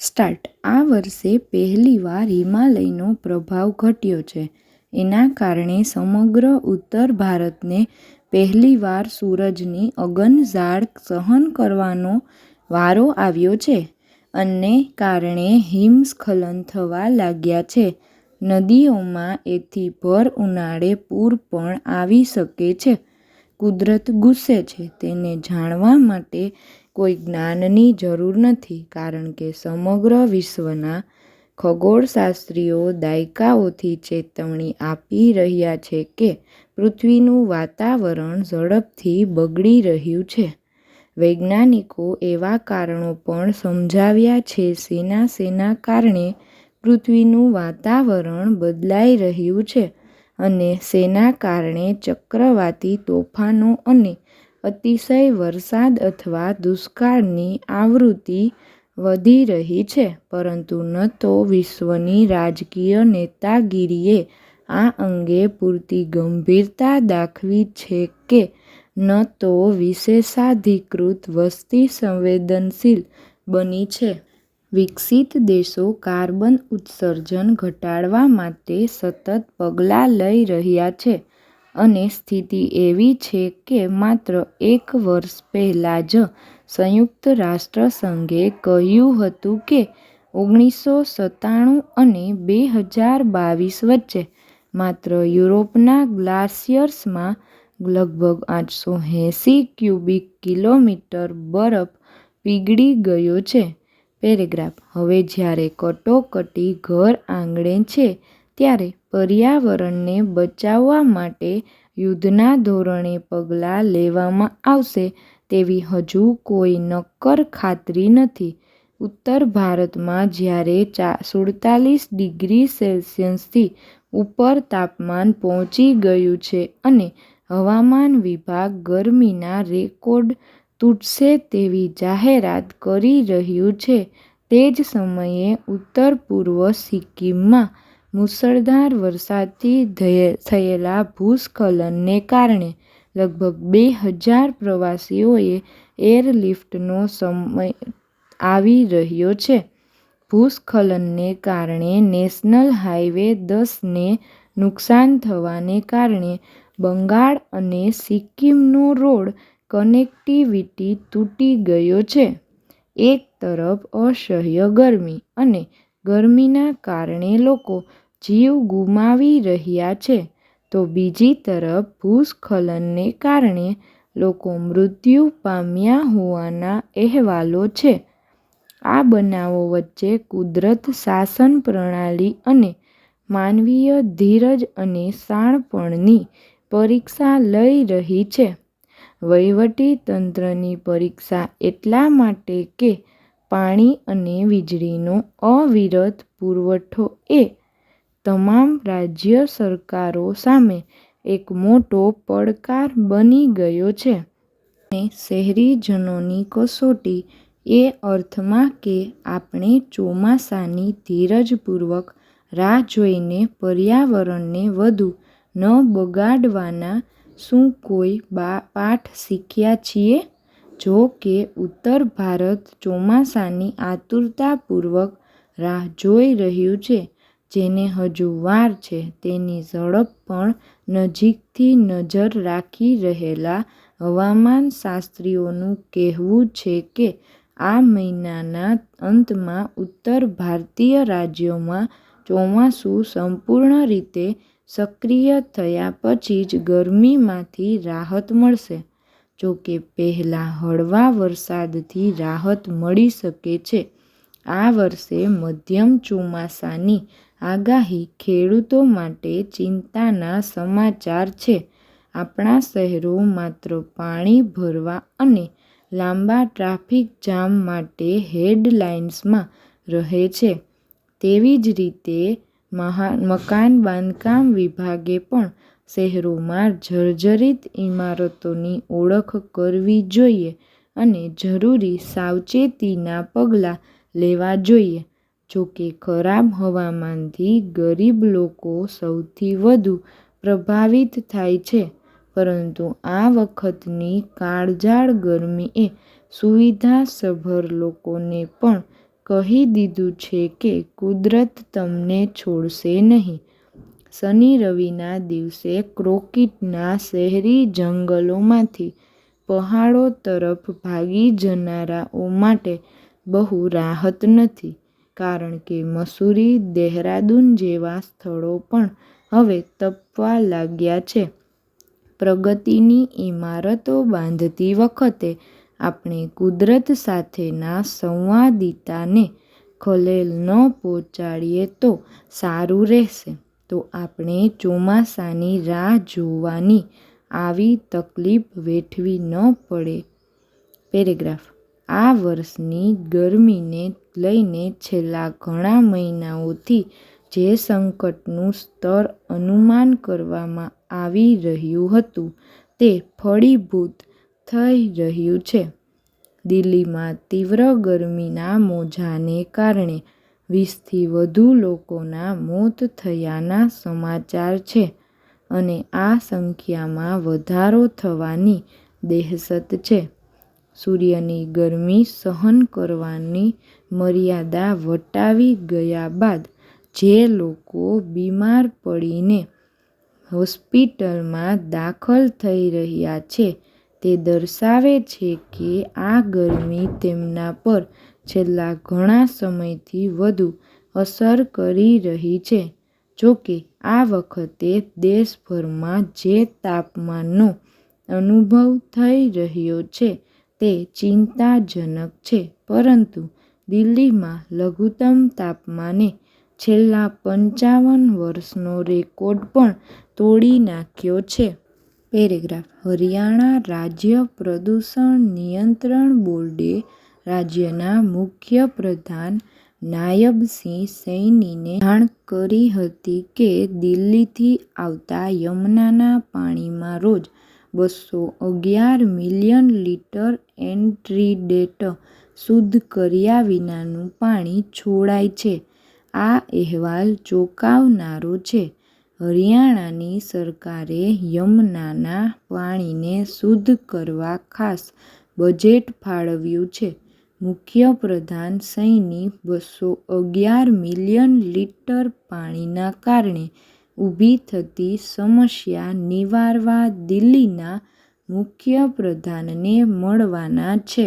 Start. આ વર્ષે પહેલીવાર હિમાલયનો પ્રભાવ ઘટ્યો છે. એના કારણે સમગ્ર ઉત્તર ભારતને પહેલીવાર સૂરજની અગનઝાળ સહન કરવાનો વારો આવ્યો છે. અને કારણે હિમસ્ખલન થવા લાગ્યા છે. નદીઓમાં એથી ભર ઉનાળે પૂર પણ આવી શકે છે. કુદરત ગુસ્સે છે. તેને જાણવા માટે કોઈ જ્ઞાનની જરૂર નથી, કારણ કે સમગ્ર વિશ્વના ખગોળશાસ્ત્રીઓ દાયકાઓથી ચેતવણી આપી રહ્યા છે કે પૃથ્વીનું વાતાવરણ ઝડપથી બગડી રહ્યું છે. વૈજ્ઞાનિકો એવા કારણો પણ સમજાવ્યા છે શેના કારણે પૃથ્વીનું વાતાવરણ બદલાઈ રહ્યું છે અને શેના કારણે ચક્રવાતી તોફાનો અને અતિશય વરસાદ અથવા દુષ્કાળની આવૃત્તિ વધી રહી છે. પરંતુ ન તો વિશ્વની રાજકીય નેતાગીરીએ આ અંગે પૂરતી ગંભીરતા દાખવી છે કે ન તો વિશેષાધિકૃત વસ્તી સંવેદનશીલ બની છે. વિકસિત દેશો કાર્બન ઉત્સર્જન ઘટાડવા માટે સતત પગલાં લઈ રહ્યા છે અને સ્થિતિ એવી છે કે માત્ર એક વર્ષ પહેલાં જ સંયુક્ત રાષ્ટ્રસંઘે કહ્યું હતું કે 1997 અને 2022 વચ્ચે માત્ર યુરોપના ગ્લાસિયર્સમાં લગભગ 880 ક્યુબિક કિલોમીટર બરફ પીગળી ગયો છે. પેરેગ્રાફ. હવે જ્યારે કટોકટી ઘર આંગણે છે, ત્યારે પર્યાવરણને બચાવવા માટે યુદ્ધના ધોરણે પગલાં લેવામાં આવશે તેવી હજુ કોઈ નક્કર ખાતરી નથી. ઉત્તર ભારતમાં જ્યારે 47 ડિગ્રી સેલ્સિયસથી ઉપર તાપમાન પહોંચી ગયું છે અને હવામાન વિભાગ ગરમીના રેકોર્ડ તૂટશે તેવી જાહેરાત કરી રહ્યું છે, તે જ સમયે ઉત્તર-પૂર્વ સિક્કિમમાં મુશળધાર વરસાદથી થયેલા ભૂસ્ખલનને કારણે લગભગ 2000 પ્રવાસીઓએ એરલિફ્ટનો સમય આવી રહ્યો છે. ભૂસ્ખલનને કારણે નેશનલ હાઈવે 10ને નુકસાન થવાને કારણે બંગાળ અને સિક્કિમનો રોડ કનેક્ટિવિટી તૂટી ગયો છે. એક તરફ અસહ્ય ગરમી અને ગરમીના કારણે લોકો જીવ ગુમાવી રહ્યા છે, તો બીજી તરફ ભૂસ્ખલનને કારણે લોકો મૃત્યુ પામ્યા હોવાના અહેવાલો છે. આ બનાવો વચ્ચે કુદરત શાસન પ્રણાલી અને માનવીય ધીરજ અને શાણપણની પરીક્ષા લઈ રહી છે. વહીવટીતંત્રની પરીક્ષા એટલા માટે કે પાણી અને વીજળીનો અવિરત પુરવઠો એ તમામ રાજ્ય સરકારો સામે એક મોટો પડકાર બની ગયો છે. અને શહેરીજનોની કસોટી એ અર્થમાં કે આપણે ચોમાસાની ધીરજપૂર્વક રાહ જોઈને પર્યાવરણને વધુ ન બગાડવાના શું કોઈ પાઠ શીખ્યા છીએ? જો કે ઉત્તર ભારત ચોમાસાની આતુરતાપૂર્વક રાહ જોઈ રહ્યું છે, જેને હજુ વાર છે, તેની ઝડપ પણ નજીકથી નજર રાખી રહેલા હવામાનશાસ્ત્રીઓનું કહેવું છે કે આ મહિનાના અંતમાં ઉત્તર ભારતીય રાજ્યોમાં ચોમાસું સંપૂર્ણ રીતે સક્રિય થયા પછી જ ગરમીમાંથી રાહત મળશે. જો કે પહેલા હળવા વરસાદથી રાહત મળી શકે છે. આ વર્ષે મધ્યમ ચોમાસાની આગાહી ખેડૂતો માટે ચિંતાના સમાચાર છે. આપણા શહેરો માત્ર પાણી ભરવા અને લાંબા ટ્રાફિક જામ માટે હેડલાઇન્સમાં રહે છે. તેવી જ રીતે મકાન બાંધકામ વિભાગે પણ શહેરોમાં જર્જરિત ઇમારતોની ઓળખ કરવી જોઈએ અને જરૂરી સાવચેતીના પગલાં લેવા જોઈએ. જો કે ખરાબ હવામાનથી ગરીબ લોકો સૌથી વધુ પ્રભાવિત થાય છે, પરંતુ આ વખતની કાળઝાળ ગરમીએ સુવિધાસભર લોકોને પણ કહી દીધું છે કે કુદરત તમને છોડશે નહીં. શનિ રવિના દિવસે કોંક્રિટના શહેરી જંગલોમાંથી પહાડો તરફ ભાગી જનારાઓ માટે બહુ રાહત નથી, કારણ કે મસૂરી, દહેરાદૂન જેવા સ્થળો પણ હવે તપવા લાગ્યા છે. પ્રગતિની ઇમારતો બાંધતી વખતે આપણે કુદરત સાથેના સંવાદિતાને ખલેલ ન પહોંચાડીએ તો સારું રહેશે. તો આપણે ચોમાસાની રાહ જોવાની આવી તકલીફ વેઠવી ન પડે. પેરેગ્રાફ. આ વર્ષની ગરમીને લઈને છેલ્લા ઘણા મહિનાઓથી જે સંકટનું સ્તર અનુમાન કરવામાં આવી રહ્યું હતું તે ફળીભૂત થઈ રહ્યું છે. દિલ્હીમાં તીવ્ર ગરમીના મોજાને કારણે 20થી વધુ લોકોના મોત થયાના સમાચાર છે અને આ સંખ્યામાં વધારો થવાની દહેશત છે. સૂર્યની ગરમી સહન કરવાની મર્યાદા વટાવી ગયા બાદ જે લોકો બીમાર પડીને હોસ્પિટલમાં દાખલ થઈ રહ્યા છે તે દર્શાવે છે કે આ ગરમી તેમના પર છેલ્લા ઘણા સમયથી વધુ અસર કરી રહી છે. જોકે આ વખતે દેશભરમાં જે તાપમાનનો અનુભવ થઈ રહ્યો છે તે ચિંતાજનક છે, પરંતુ દિલ્હીમાં લઘુત્તમ તાપમાને છેલ્લા 55 વર્ષનો રેકોર્ડ પણ તોડી નાખ્યો છે. પેરેગ્રાફ. હરિયાણા રાજ્ય પ્રદૂષણ નિયંત્રણ બોર્ડે રાજ્યના મુખ્ય પ્રધાન નાયબ સિંહ સૈનીને જાણ કરી હતી કે દિલ્હીથી આવતા યમુનાના પાણીમાં રોજ 211 મિલિયન લિટર એન્ટ્રીડેટ શુદ્ધ કર્યા વિનાનું પાણી છોડાય છે. આ અહેવાલ ચોંકાવનારો છે. હરિયાણાની સરકારે યમુનાના પાણીને શુદ્ધ કરવા ખાસ બજેટ ફાળવ્યું છે. મુખ્ય પ્રધાન સૈની 211 મિલિયન લિટર પાણીના કારણે ઊભી થતી સમસ્યા નિવારવા દિલ્હીના મુખ્ય પ્રધાનને મળવાના છે.